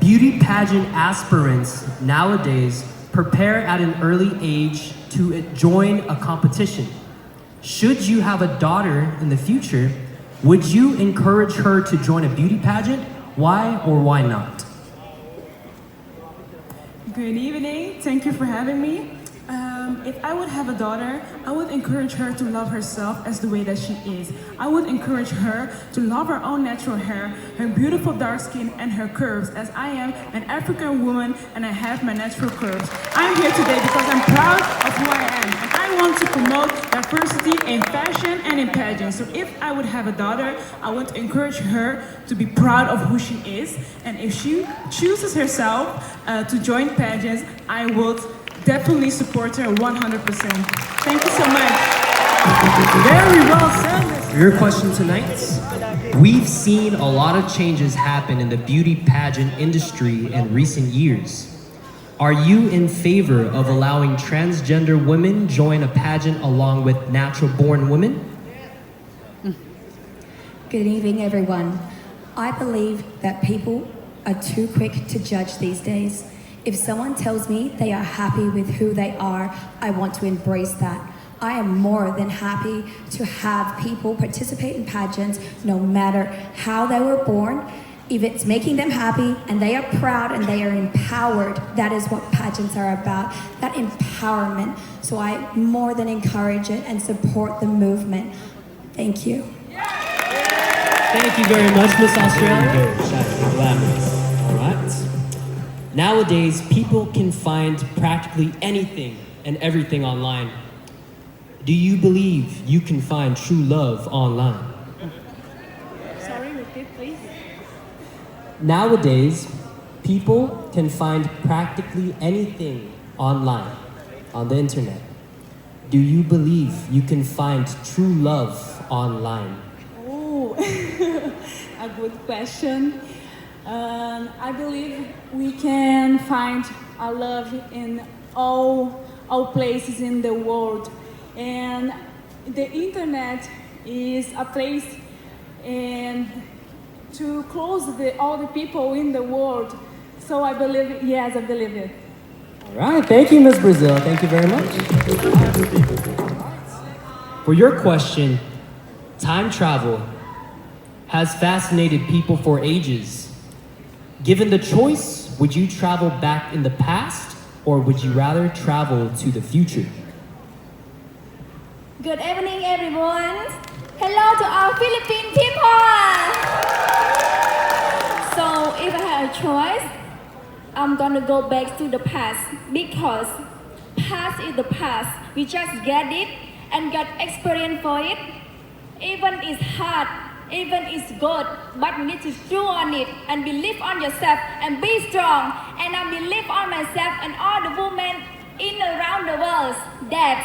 beauty pageant aspirants nowadays prepare at an early age to join a competition. Should you have a daughter in the future, would you encourage her to join a beauty pageant? Why or why not? Good evening, thank you for having me. If I would have a daughter, I would encourage her to love herself as the way that she is. I would encourage her to love her own natural hair, her beautiful dark skin, and her curves, as I am an African woman and I have my natural curves. I'm here today because I'm proud of who I am, and I want to promote diversity in fashion and in pageants. So if I would have a daughter, I would encourage her to be proud of who she is, and if she chooses herself to join pageants, I would definitely support her 100%. Thank you so much. Very well said. For your question tonight, we've seen a lot of changes happen in the beauty pageant industry in recent years. Are you in favor of allowing transgender women join a pageant along with natural-born women? Good evening, everyone. I believe that people are too quick to judge these days. If someone tells me they are happy with who they are, I want to embrace that. I am more than happy to have people participate in pageants no matter how they were born. If it's making them happy and they are proud and they are empowered, that is what pageants are about, that empowerment. So I more than encourage it and support the movement. Thank you. Thank you very much, Miss Australia. Very shy, glamorous. All right. Nowadays, people can find practically anything and everything online. Do you believe you can find true love online? Sorry, repeat please. Nowadays, people can find practically anything online, on the internet. Do you believe you can find true love online? Oh, a good question. I believe we can find a love in all places in the world, and the internet is a place and to close all the people in the world. So I believe, yes, I believe it. All right, thank you, Ms. Brazil. Thank you very much. For your question, time travel has fascinated people for ages. Given the choice, would you travel back in the past or would you rather travel to the future? Good evening, everyone. Hello to our Philippine people. So if I had a choice, I'm gonna go back to the past because past is the past. We just get it and get experience for it. Even it's hard, even it's good, but you need to do on it and believe on yourself and be strong. And I believe on myself and all the women in around the world that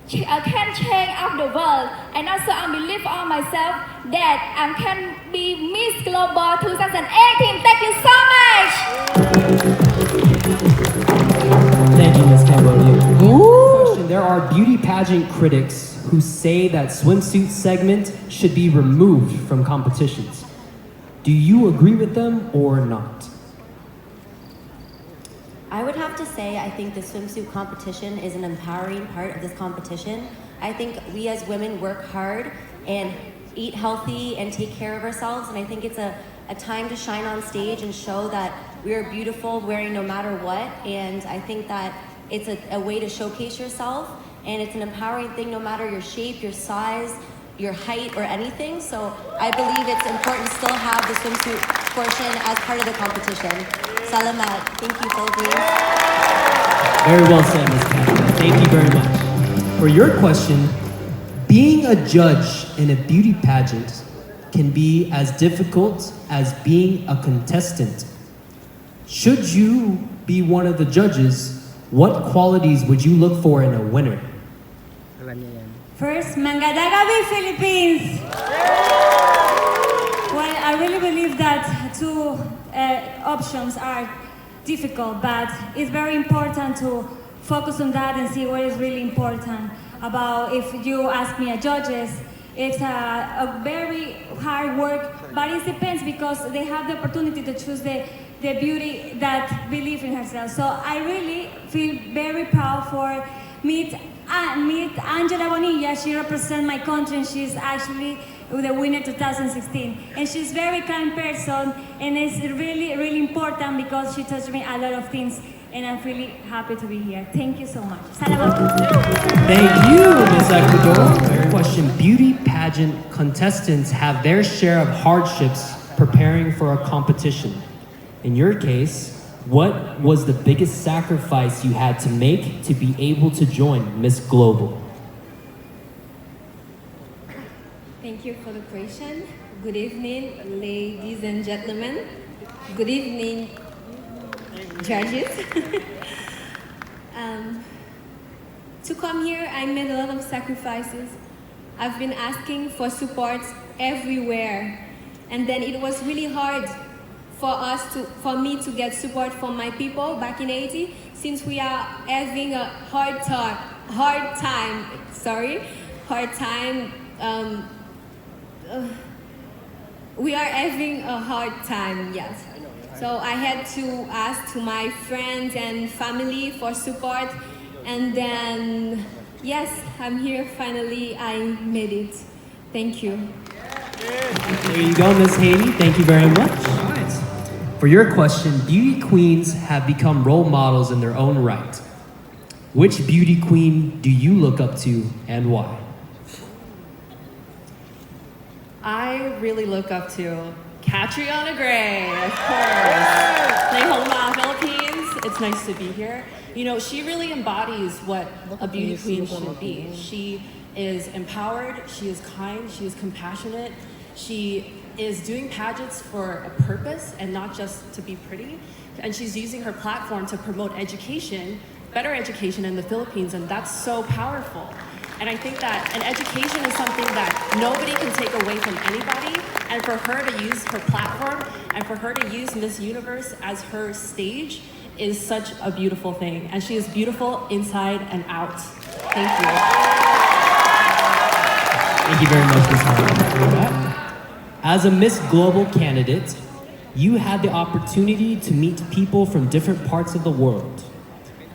can change up the world. And also I believe on myself that I can be Miss Global 2018. Thank you so much. Thank you, Ms. Cambodia. There are beauty pageant critics who say that swimsuit segment should be removed from competitions. Do you agree with them or not? I would have to say I think the swimsuit competition is an empowering part of this competition. I think we as women work hard and eat healthy and take care of ourselves, and I think it's a time to shine on stage and show that we are beautiful wearing no matter what, and I think that it's a way to showcase yourself, and it's an empowering thing no matter your shape, your size, your height, or anything. So I believe it's important to still have the swimsuit portion as part of the competition. Salamat. Thank you, Philippines. Very well said, Ms. Cambodia. Thank you very much. For your question, being a judge in a beauty pageant can be as difficult as being a contestant. Should you be one of the judges, what qualities would you look for in a winner? First, Magandang gabi, Philippines! Well, I really believe that two options are difficult, but it's very important to focus on that and see what is really important. About if you ask me as judges, it's a very hard work, but it depends because they have the opportunity to choose the the beauty that believe in herself. So I really feel very proud for meet Angela Bonilla. She represents my country, and she's actually the winner 2016. And she's very kind person, and it's really, really important because she taught me a lot of things, and I'm really happy to be here. Thank you so much. Salamat. Thank you, Ms. Ecuador. Fair question. Beauty pageant contestants have their share of hardships preparing for a competition. In your case, what was the biggest sacrifice you had to make to be able to join Miss Global? Thank you for the question. Good evening, ladies and gentlemen. Good evening, judges. To come here, I made a lot of sacrifices. I've been asking for support everywhere, and then it was really hard for me to get support from my people back in Haiti, since we are having a hard time. We are having a hard time, yes. So I had to ask to my friends and family for support, and then, yes, I'm here finally, I made it. Thank you. There you go, Miss Haiti. Thank you very much. All right. For your question, beauty queens have become role models in their own right. Which beauty queen do you look up to and why? I really look up to Catriona Gray, of course. Play Hongkong, Philippines. It's nice to be here. You know, she really embodies what a beauty queen should be. She is empowered, she is kind, she is compassionate. She is doing pageants for a purpose and not just to be pretty. And she's using her platform to promote education, better education in the Philippines, and that's so powerful. And I think that an education is something that nobody can take away from anybody, and for her to use her platform and for her to use Miss Universe as her stage is such a beautiful thing. And she is beautiful inside and out. Thank you. Thank you very much, Ms. Harlan, for that. As a Miss Global candidate, you had the opportunity to meet people from different parts of the world.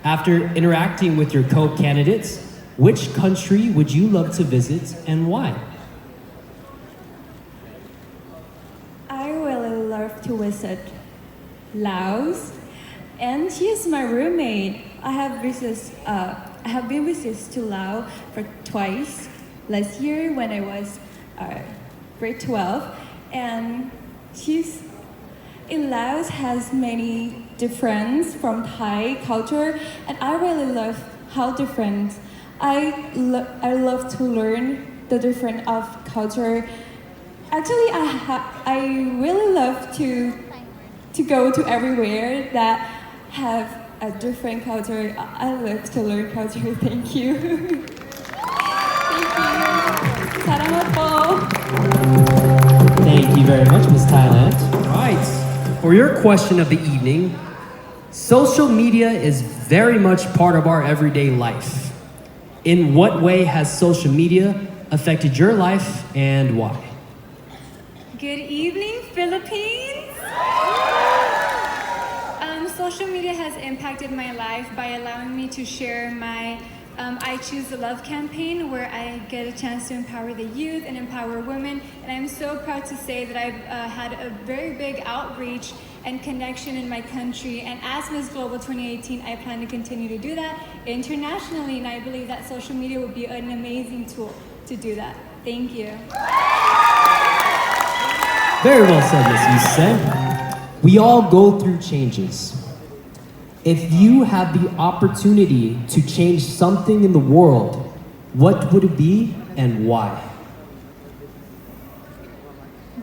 After interacting with your co-candidates, which country would you love to visit and why? I really love to visit Laos, and she is my roommate. I have been visits to Laos for twice. Last year when I was grade 12, and she's in Laos has many difference from Thai culture, and I really love how different. I love to learn the different of culture. Actually, I really love to go to everywhere that have a different culture. I love to learn culture. Thank you. Thank you. Salamat po. Thank you very much, Ms. Thailand. Right. For your question of the evening, social media is very much part of our everyday life. In what way has social media affected your life and why? Good evening, Philippines. Social media has impacted my life by allowing me to share my I Choose the Love campaign, where I get a chance to empower the youth and empower women. And I'm so proud to say that I've had a very big outreach and connection in my country. And as Miss Global 2018, I plan to continue to do that internationally. And I believe that social media would be an amazing tool to do that. Thank you. Very well said, Miss Yusei. We all go through changes. If you had the opportunity to change something in the world, what would it be and why?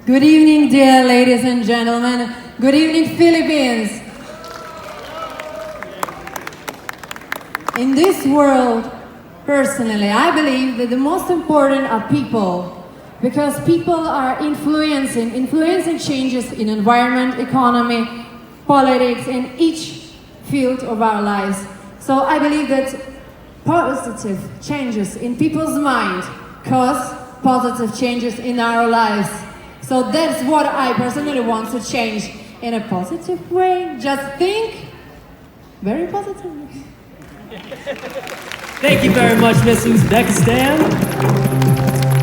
Good evening, dear ladies and gentlemen. Good evening, Philippines. In this world, personally, I believe that the most important are people, because people are influencing changes in environment, economy, politics, in each field of our lives. So I believe that positive changes in people's mind cause positive changes in our lives. So that's what I personally want to change. in a positive way. Just think very positively. Thank you very much, Miss Uzbekistan.